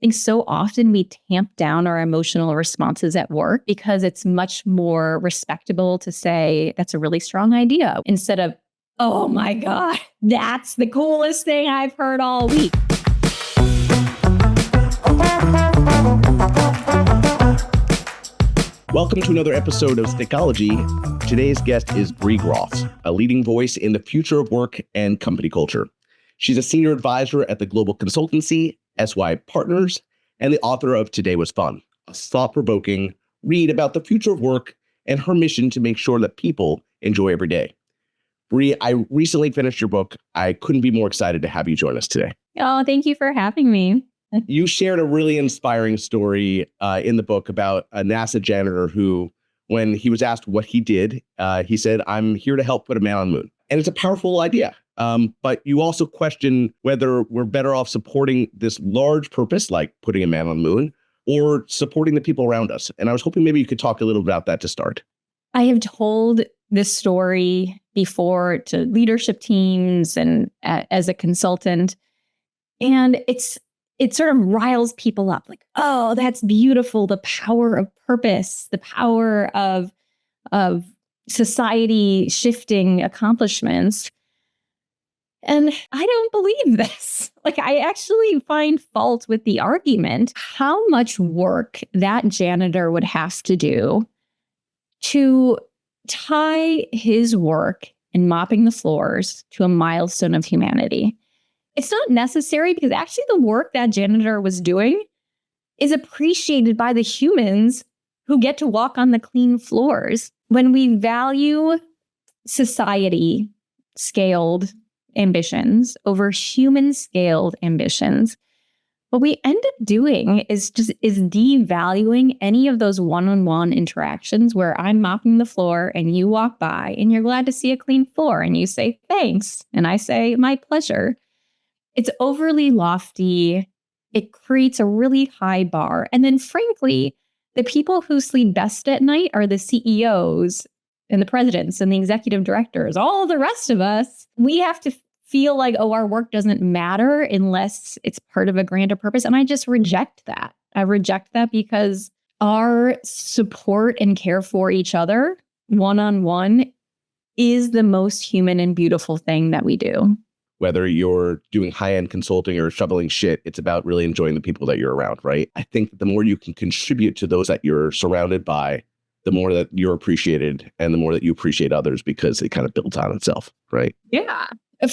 think so often we tamp down our emotional responses at work because it's much more respectable to say, that's a really strong idea, instead of, oh my God, that's the coolest thing I've heard all week. Welcome to another episode of Stickology. Today's guest is Bree Groff, a leading voice in the future of work and company culture. She's a senior advisor at the global consultancy, SY Partners, and the author of Today Was Fun, a thought-provoking read about the future of work and her mission to make sure that people enjoy every day. Bree, I recently finished your book. I couldn't be more excited to have you join us today. Oh, thank you for having me. You shared a really inspiring story in the book about a NASA janitor who, when he was asked what he did, he said, "I'm here to help put a man on the moon." And it's a powerful idea. But you also question whether we're better off supporting this large purpose, like putting a man on the moon, or supporting the people around us. And I was hoping maybe you could talk a little about that to start. I have told this story before to leadership teams and as a consultant, and it sort of riles people up, like, oh, that's beautiful. The power of purpose, the power of society shifting accomplishments. And I don't believe this. Like, I actually find fault with the argument, how much work that janitor would have to do to tie his work in mopping the floors to a milestone of humanity. It's not necessary, because actually the work that janitor was doing is appreciated by the humans who get to walk on the clean floors. When we value society scaled ambitions over human scaled ambitions, what we end up doing is devaluing any of those one-on-one interactions where I'm mopping the floor and you walk by and you're glad to see a clean floor and you say thanks and I say my pleasure. It's overly lofty. It creates a really high bar. And then frankly, the people who sleep best at night are the CEOs and the presidents and the executive directors. All the rest of us, we have to feel like, oh, our work doesn't matter unless it's part of a grander purpose. And I just reject that. I reject that because our support and care for each other one-on-one is the most human and beautiful thing that we do. Whether you're doing high-end consulting or shoveling shit, it's about really enjoying the people that you're around, right? I think that the more you can contribute to those that you're surrounded by, the more that you're appreciated and the more that you appreciate others, because it kind of builds on itself, right? Yeah,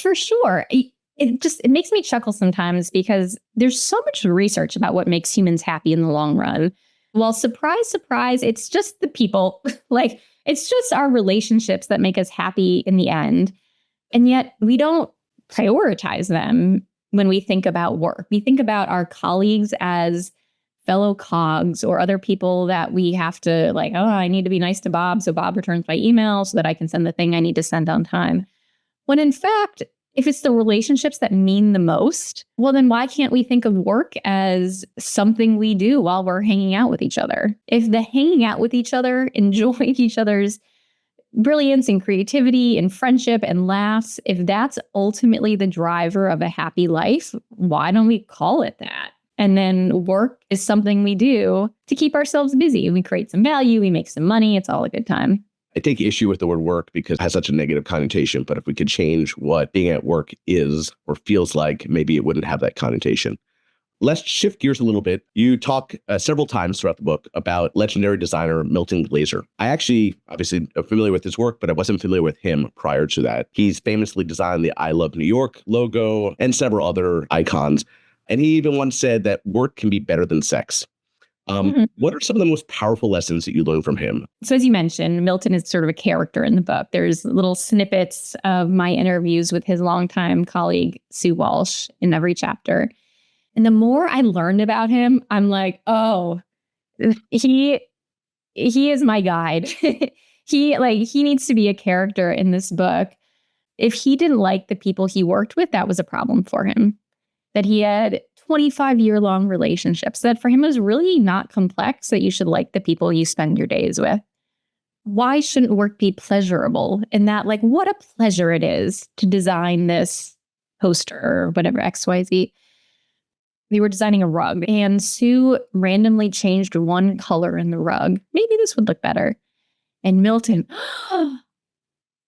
for sure. It makes me chuckle sometimes because there's so much research about what makes humans happy in the long run. Well, surprise, surprise, it's just the people. Like, it's just our relationships that make us happy in the end. And yet we don't prioritize them when we think about work. We think about our colleagues as fellow cogs or other people that we have to, like, oh, I need to be nice to Bob so Bob returns my email so that I can send the thing I need to send on time. When in fact, if it's the relationships that mean the most, well, then why can't we think of work as something we do while we're hanging out with each other? If the hanging out with each other, enjoying each other's brilliance and creativity and friendship and laughs, if that's ultimately the driver of a happy life, why don't we call it that? And then work is something we do to keep ourselves busy. We create some value, we make some money, it's all a good time. I take issue with the word work because it has such a negative connotation, but if we could change what being at work is or feels like, maybe it wouldn't have that connotation. Let's shift gears a little bit. You talk several times throughout the book about legendary designer Milton Glaser. I actually, obviously, am familiar with his work, but I wasn't familiar with him prior to that. He's famously designed the I Love New York logo and several other icons. And he even once said that work can be better than sex. What are some of the most powerful lessons that you learned from him? So as you mentioned, Milton is sort of a character in the book. There's little snippets of my interviews with his longtime colleague, Sue Walsh, in every chapter. And the more I learned about him, I'm like, oh, he is my guide. He needs to be a character in this book. If he didn't like the people he worked with, that was a problem for him. That he had 25-year-long relationships, that for him was really not complex, that you should like the people you spend your days with. Why shouldn't work be pleasurable? And that, like, what a pleasure it is to design this poster or whatever, XYZ. They were designing a rug, and Sue randomly changed one color in the rug. Maybe this would look better. And Milton,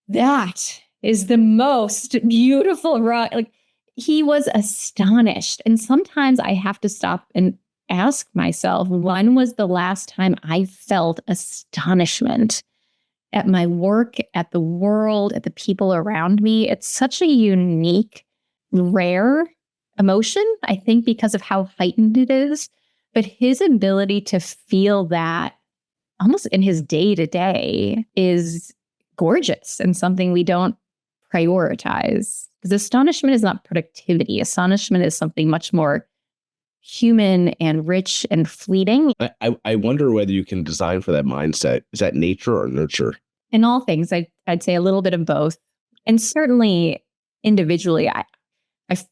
that is the most beautiful rug. Like, he was astonished. And sometimes I have to stop and ask myself, when was the last time I felt astonishment at my work, at the world, at the people around me? It's such a unique, rare emotion, I think, because of how heightened it is. But his ability to feel that almost in his day to day is gorgeous and something we don't prioritize. Because astonishment is not productivity. Astonishment is something much more human and rich and fleeting. I wonder whether you can design for that mindset. Is that nature or nurture? In all things, I'd say a little bit of both. And certainly individually, I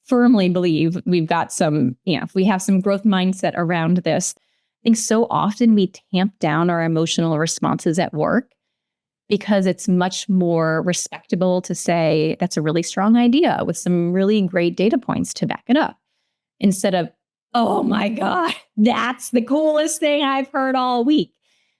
firmly believe we've got some, if we have some growth mindset around this. I think so often we tamp down our emotional responses at work because it's much more respectable to say that's a really strong idea with some really great data points to back it up, instead of, oh my God, that's the coolest thing I've heard all week,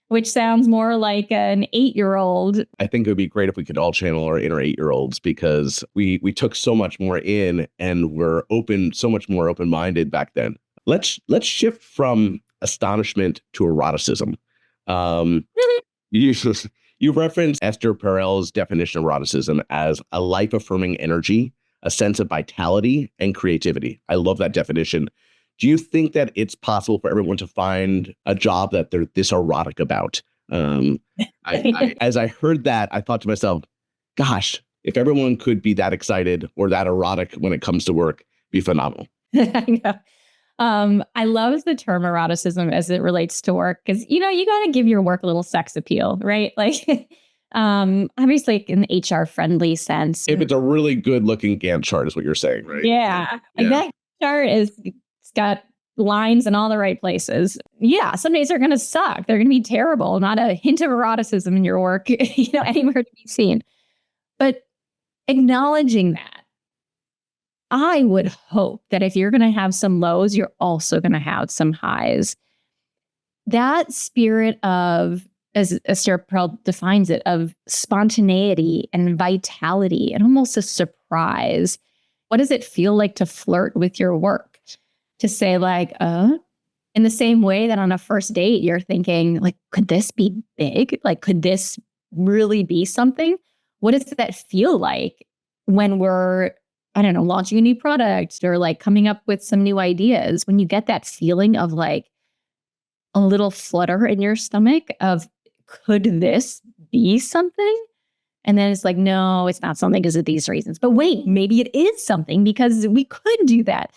which sounds more like an 8-year-old. I think it would be great if we could all channel our inner 8-year-olds, because we took so much more in and were so much more open-minded back then. Let's shift from astonishment to eroticism. You referenced Esther Perel's definition of eroticism as a life-affirming energy, a sense of vitality and creativity. I love that definition. Do you think that it's possible for everyone to find a job that they're this erotic about? As I heard that, I thought to myself, gosh, if everyone could be that excited or that erotic when it comes to work, it'd be phenomenal. I know. I love the term eroticism as it relates to work, because, you got to give your work a little sex appeal, right? Like, obviously in the HR friendly sense. If it's a really good looking Gantt chart is what you're saying, right? Yeah. Like, that chart it's got lines in all the right places. Yeah. Some days are going to suck. They're going to be terrible. Not a hint of eroticism in your work, anywhere to be seen. But acknowledging that, I would hope that if you're going to have some lows, you're also going to have some highs. That spirit of, as Esther Perel defines it, of spontaneity and vitality and almost a surprise. What does it feel like to flirt with your work? To say like, in the same way that on a first date, you're thinking like, could this be big? Like, could this really be something? What does that feel like when we're, I don't know, launching a new product or like coming up with some new ideas? When you get that feeling of like a little flutter in your stomach of, could this be something? And then it's like, no, it's not something because of these reasons. But wait, maybe it is something because we could do that.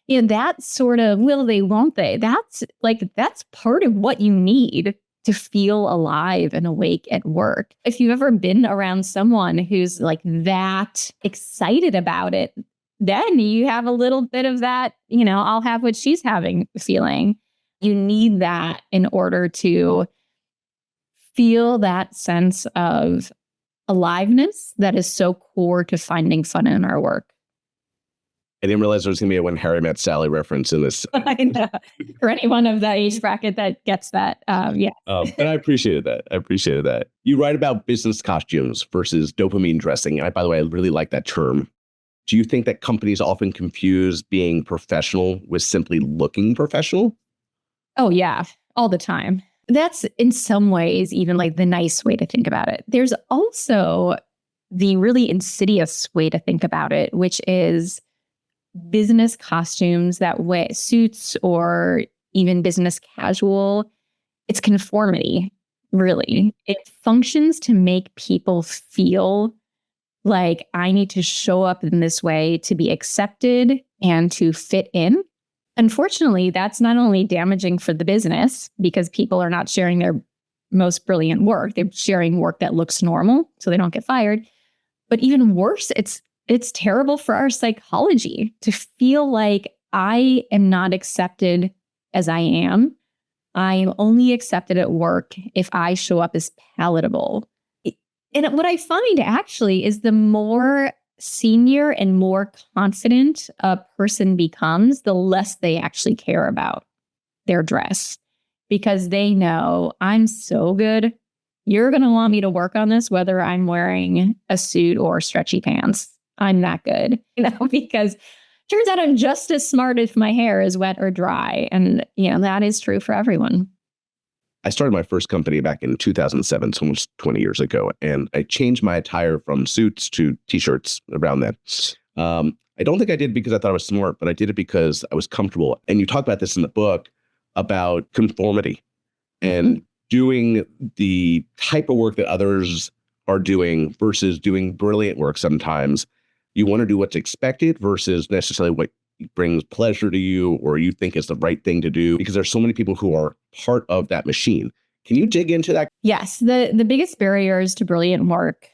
That sort of will they, won't they? That's part of what you need to feel alive and awake at work. If you've ever been around someone who's like that excited about it, then you have a little bit of that, I'll have what she's having feeling. You need that in order to feel that sense of aliveness that is so core to finding fun in our work. I didn't realize there was going to be a When Harry Met Sally reference in this. I know. For anyone of the age bracket that gets that, yeah. And I appreciated that. You write about business costumes versus dopamine dressing. And by the way, I really like that term. Do you think that companies often confuse being professional with simply looking professional? Oh, yeah, all the time. That's in some ways even like the nice way to think about it. There's also the really insidious way to think about it, which is business costumes that way, suits or even business casual. It's conformity, really. It functions to make people feel like I need to show up in this way to be accepted and to fit in. Unfortunately, that's not only damaging for the business because people are not sharing their most brilliant work. They're sharing work that looks normal so they don't get fired. But even worse, it's terrible for our psychology to feel like I am not accepted as I am. I am only accepted at work if I show up as palatable. And what I find actually is the more senior and more confident a person becomes, the less they actually care about their dress, because they know I'm so good. You're going to want me to work on this, whether I'm wearing a suit or stretchy pants. I'm that good, because turns out I'm just as smart if my hair is wet or dry. And, that is true for everyone. I started my first company back in 2007, so almost 20 years ago, and I changed my attire from suits to t-shirts around then. I don't think I did because I thought I was smart, but I did it because I was comfortable. And you talk about this in the book about conformity and doing the type of work that others are doing versus doing brilliant work sometimes. You want to do what's expected versus necessarily what brings pleasure to you or you think is the right thing to do, because there's so many people who are part of that machine. Can you dig into that? Yes. The biggest barriers to brilliant work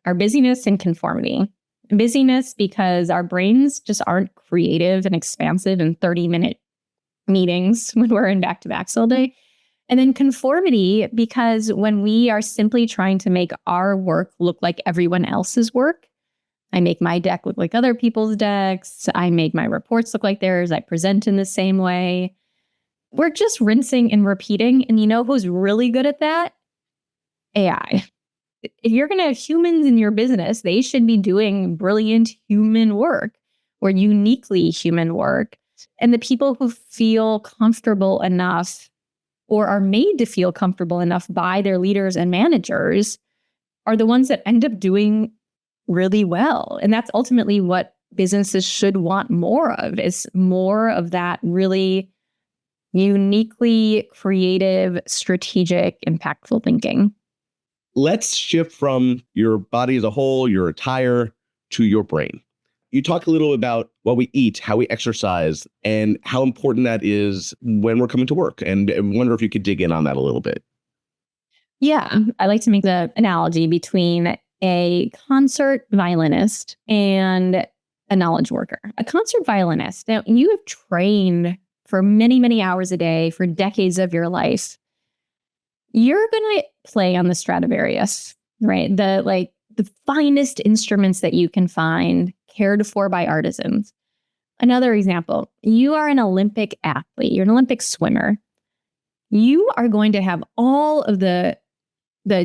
are busyness and conformity. Busyness because our brains just aren't creative and expansive in 30-minute meetings when we're in back-to-backs all day. And then conformity because when we are simply trying to make our work look like everyone else's work, I make my deck look like other people's decks. I make my reports look like theirs. I present in the same way. We're just rinsing and repeating. And you know who's really good at that? AI. If you're going to have humans in your business, they should be doing brilliant human work or uniquely human work. And the people who feel comfortable enough or are made to feel comfortable enough by their leaders and managers are the ones that end up doing really well. And that's ultimately what businesses should want more of, is more of that really uniquely creative, strategic, impactful thinking. Let's shift from your body as a whole, your attire, to your brain. You talk a little about what we eat, how we exercise, and how important that is when we're coming to work. And I wonder if you could dig in on that a little bit. Yeah, I like to make the analogy between a concert violinist and a knowledge worker. A concert violinist, now you have trained for many, many hours a day for decades of your life. You're going to play on the Stradivarius, right? The finest instruments that you can find, cared for by artisans. Another example, you are an Olympic athlete, you're an Olympic swimmer. You are going to have all of the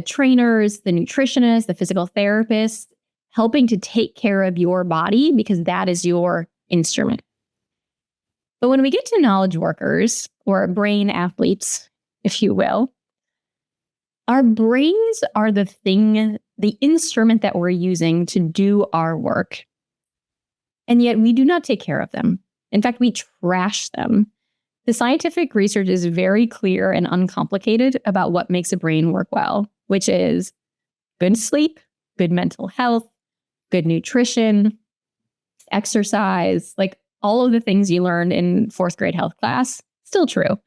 trainers, the nutritionists, the physical therapists helping to take care of your body because that is your instrument. But when we get to knowledge workers or brain athletes, if you will, our brains are the instrument that we're using to do our work. And yet we do not take care of them. In fact, we trash them. The scientific research is very clear and uncomplicated about what makes a brain work well, which is good sleep, good mental health, good nutrition, exercise, like all of the things you learned in fourth grade health class, still true.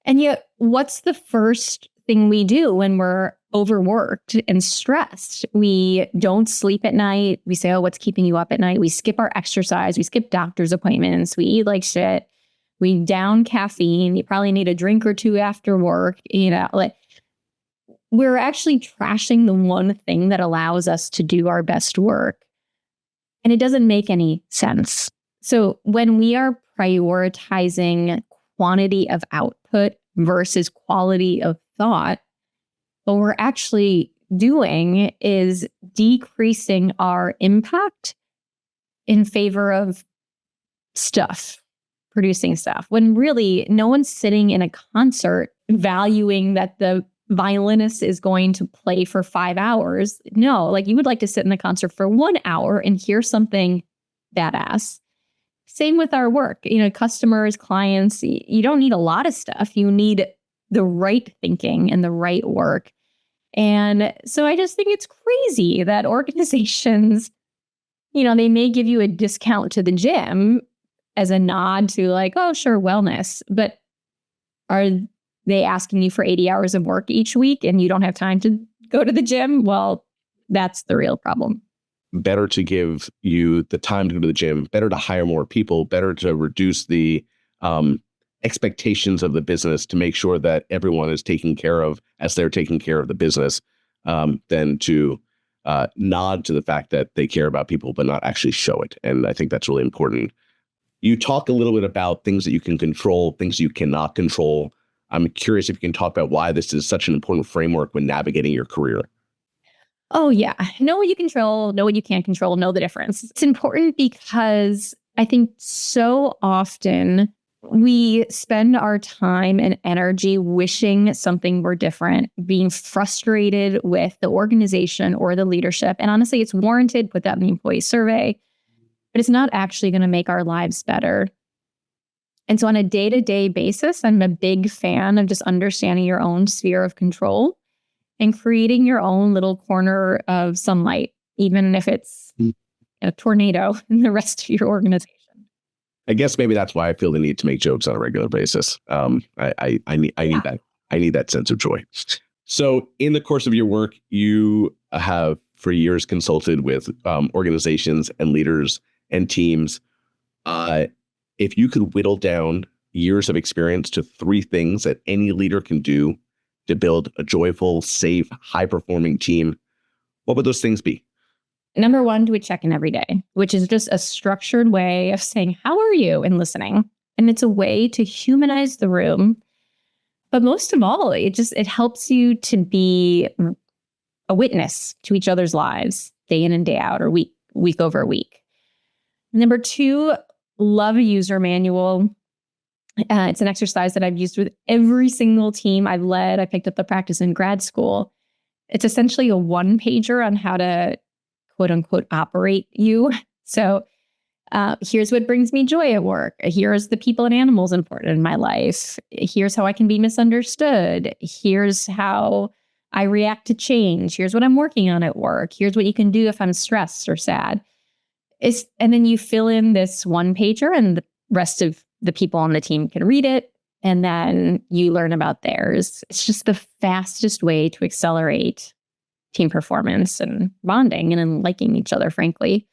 And yet, what's the first thing we do when we're overworked and stressed? We don't sleep at night. We say, oh, what's keeping you up at night? We skip our exercise. We skip doctor's appointments. We eat like shit. We down caffeine. You probably need a drink or two after work. We're actually trashing the one thing that allows us to do our best work. And it doesn't make any sense. So when we are prioritizing quantity of output versus quality of thought, what we're actually doing is decreasing our impact in favor of producing stuff, when really no one's sitting in a concert valuing that the violinist is going to play for 5 hours. No, you would like to sit in the concert for 1 hour and hear something badass. Same with our work, customers, clients, you don't need a lot of stuff. You need the right thinking and the right work. And so I just think it's crazy that organizations, they may give you a discount to the gym as a nod to oh, sure, wellness. But are they asking you for 80 hours of work each week and you don't have time to go to the gym? Well, that's the real problem. Better to give you the time to go to the gym, better to hire more people, better to reduce the expectations of the business to make sure that everyone is taken care of as they're taking care of the business, than to nod to the fact that they care about people, but not actually show it. And I think that's really important. You talk a little bit about things that you can control, things you cannot control. I'm curious if you can talk about why this is such an important framework when navigating your career. Oh, yeah. Know what you control, know what you can't control, know the difference. It's important because I think so often we spend our time and energy wishing something were different, being frustrated with the organization or the leadership. And honestly, it's warranted, put that in the employee survey, but it's not actually going to make our lives better. And so on a day-to-day basis, I'm a big fan of just understanding your own sphere of control and creating your own little corner of sunlight, even if it's a tornado in the rest of your organization. I guess maybe that's why I feel the need to make jokes on a regular basis. I need that. I need that sense of joy. So in the course of your work, you have for years consulted with organizations and leaders and teams. If you could whittle down years of experience to 3 things that any leader can do to build a joyful, safe, high-performing team, what would those things be? Number 1, do a check-in every day, which is just a structured way of saying, how are you? And listening. And it's a way to humanize the room. But most of all, it helps you to be a witness to each other's lives day in and day out, or week over week. Number 2, love a user manual. It's an exercise that I've used with every single team I've led. I picked up the practice in grad school. It's essentially a 1-pager on how to quote unquote operate you. So here's what brings me joy at work. Here's the people and animals important in my life. Here's how I can be misunderstood. Here's how I react to change. Here's what I'm working on at work. Here's what you can do if I'm stressed or sad. And then you fill in this 1-pager and the rest of the people on the team can read it. And then you learn about theirs. It's just the fastest way to accelerate team performance and bonding and liking each other, frankly.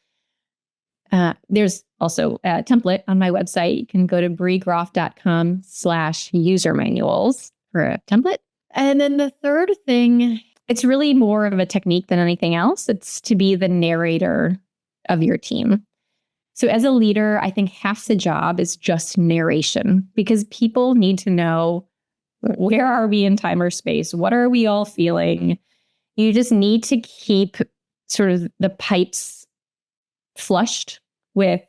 There's also a template on my website. You can go to breegroff.com/user manuals for a template. And then the third thing, it's really more of a technique than anything else. It's to be the narrator of your team. So as a leader, I think half the job is just narration, because people need to know, where are we in time or space? What are we all feeling? You just need to keep sort of the pipes flushed with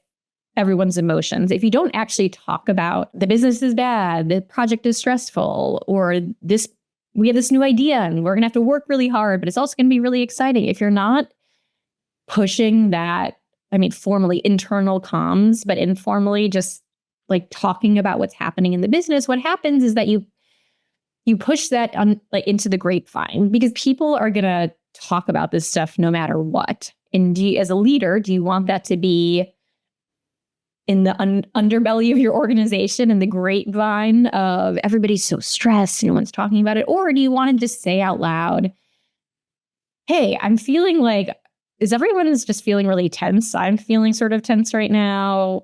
everyone's emotions. If you don't actually talk about the business is bad, the project is stressful, or we have this new idea and we're going to have to work really hard, but it's also going to be really exciting. If you're not pushing that, formally internal comms, but informally just like talking about what's happening in the business, what happens is that you push that into the grapevine, because people are going to talk about this stuff no matter what. And as a leader, do you want that to be in the underbelly of your organization, in the grapevine of everybody's so stressed, no one's talking about it? Or do you want to just say out loud, hey, I'm feeling like, everyone just feeling really tense? I'm feeling sort of tense right now.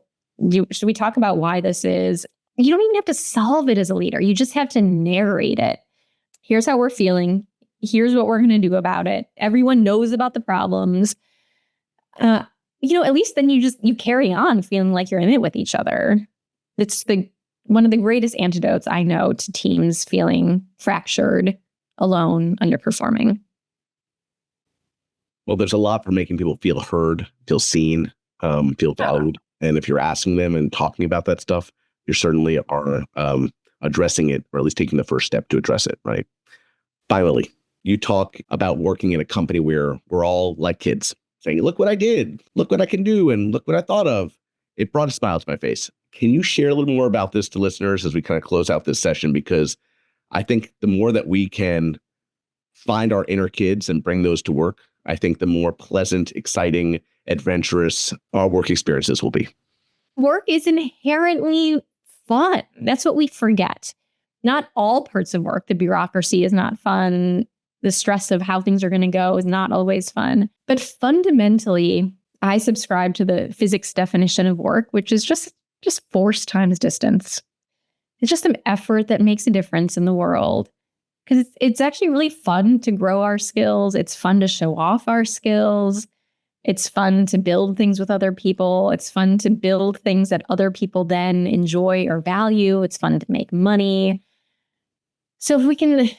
Should we talk about why this is? You don't even have to solve it as a leader. You just have to narrate it. Here's how we're feeling. Here's what we're going to do about it. Everyone knows about the problems. At least then you carry on feeling like you're in it with each other. It's one of the greatest antidotes I know to teams feeling fractured, alone, underperforming. Well, there's a lot for making people feel heard, feel seen, feel valued. And if you're asking them and talking about that stuff, you certainly are addressing it, or at least taking the first step to address it, right? Finally, you talk about working in a company where we're all like kids, saying, look what I did, look what I can do, and look what I thought of. It brought a smile to my face. Can you share a little more about this to listeners as we kind of close out this session? Because I think the more that we can find our inner kids and bring those to work, I think the more pleasant, exciting, adventurous our work experiences will be. Work is inherently fun. That's what we forget. Not all parts of work. The bureaucracy is not fun. The stress of how things are going to go is not always fun. But fundamentally, I subscribe to the physics definition of work, which is just force times distance. It's just some effort that makes a difference in the world. because it's actually really fun to grow our skills. It's fun to show off our skills. It's fun to build things with other people. It's fun to build things that other people then enjoy or value. It's fun to make money. So if we can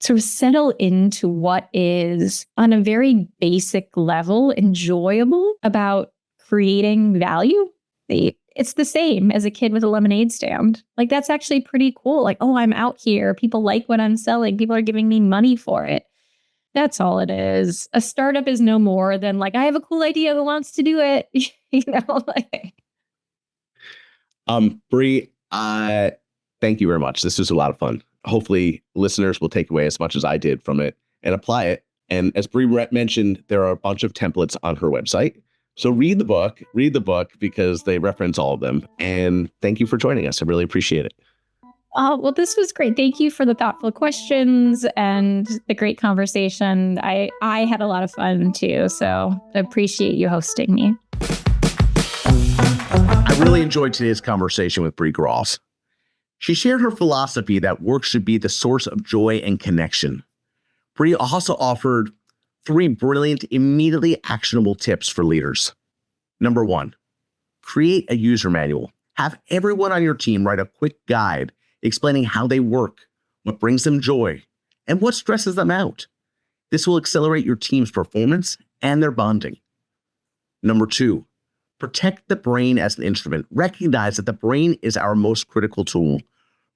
sort of settle into what is, on a very basic level, enjoyable about creating value, it's the same as a kid with a lemonade stand. Like, that's actually pretty cool. Like, oh, I'm out here. People like what I'm selling. People are giving me money for it. That's all it is. A startup is no more than like, I have a cool idea. Who wants to do it? Bree, thank you very much. This was a lot of fun. Hopefully listeners will take away as much as I did from it and apply it. And as Bree mentioned, there are a bunch of templates on her website. So read the book because they reference all of them. And thank you for joining us. I really appreciate it. Well, this was great. Thank you for the thoughtful questions and the great conversation. I had a lot of fun too, so I appreciate you hosting me. I really enjoyed today's conversation with Bree Groff. She shared her philosophy that work should be the source of joy and connection. Bree also offered 3 brilliant, immediately actionable tips for leaders. Number 1, create a user manual. Have everyone on your team write a quick guide explaining how they work, what brings them joy, and what stresses them out. This will accelerate your team's performance and their bonding. Number 2, protect the brain as an instrument. Recognize that the brain is our most critical tool.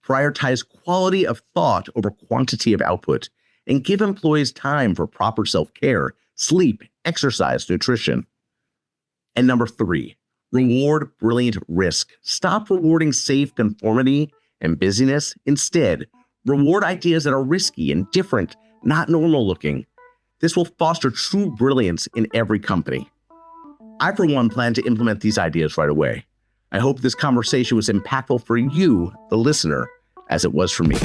Prioritize quality of thought over quantity of output, and give employees time for proper self-care, sleep, exercise, nutrition. And number 3, reward brilliant risk. Stop rewarding safe conformity and busyness. Instead, reward ideas that are risky and different, not normal looking. This will foster true brilliance in every company. I, for one, plan to implement these ideas right away. I hope this conversation was impactful for you, the listener, as it was for me.